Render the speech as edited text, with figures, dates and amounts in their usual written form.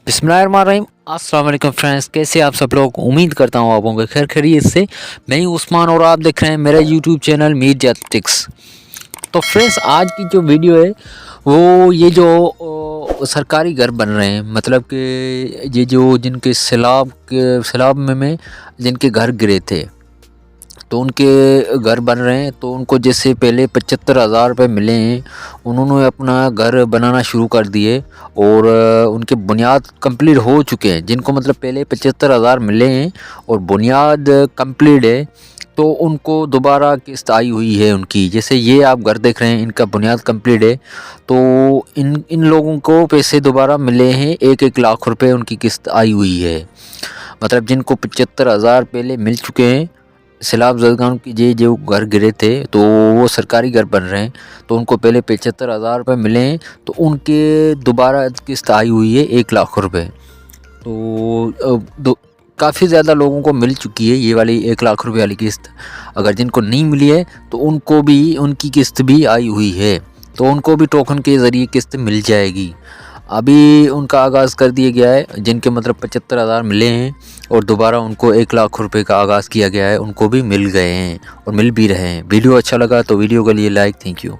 बिस्मिल्लाहिर्रहमानिर्रहीम। अस्सलाम वालेकुम फ्रेंड्स, कैसे आप सब लोग। उम्मीद करता हूँ आप होंगे खैर खैरियत से। मैं हूँ उस्मान और आप देख रहे हैं मेरा यूट्यूब चैनल मीर जैटिक्स। तो फ्रेंड्स, आज की जो वीडियो है वो ये जो सरकारी घर बन रहे हैं, मतलब कि ये जो जिनके सैलाब में जिनके घर गिरे थे तो उनके घर बन रहे हैं। तो उनको जैसे पहले 75,000 रुपये मिले हैं, उन्होंने अपना घर बनाना शुरू कर दिए और उनके बुनियाद कंप्लीट हो चुके हैं। जिनको मतलब पहले 75,000 मिले हैं और बुनियाद कंप्लीट है, तो उनको दोबारा किस्त आई हुई है उनकी। जैसे ये आप घर देख रहे हैं, इनका बुनियाद कंप्लीट है, तो इन लोगों को पैसे दोबारा मिले हैं। 1-1 लाख रुपए उनकी किस्त आई हुई है। मतलब जिनको 75,000 पहले मिल चुके हैं सैलाब ज़दगान की, ये जो घर गिरे थे तो वो सरकारी घर बन रहे हैं, तो उनको पहले 75,000 रुपये मिले हैं, तो उनके दोबारा किस्त आई हुई है 1 लाख रुपये। तो काफ़ी ज़्यादा लोगों को मिल चुकी है ये वाली 1 लाख रुपये वाली किस्त। अगर जिनको नहीं मिली है तो उनको भी उनकी किस्त भी आई हुई है, तो उनको भी टोकन के ज़रिए किस्त मिल जाएगी। अभी उनका आगाज़ कर दिया गया है, जिनके मतलब 75,000 मिले हैं और दोबारा उनको 1 लाख रुपए का आगाज़ किया गया है, उनको भी मिल गए हैं और मिल भी रहे हैं। वीडियो अच्छा लगा तो वीडियो के लिए लाइक, थैंक यू।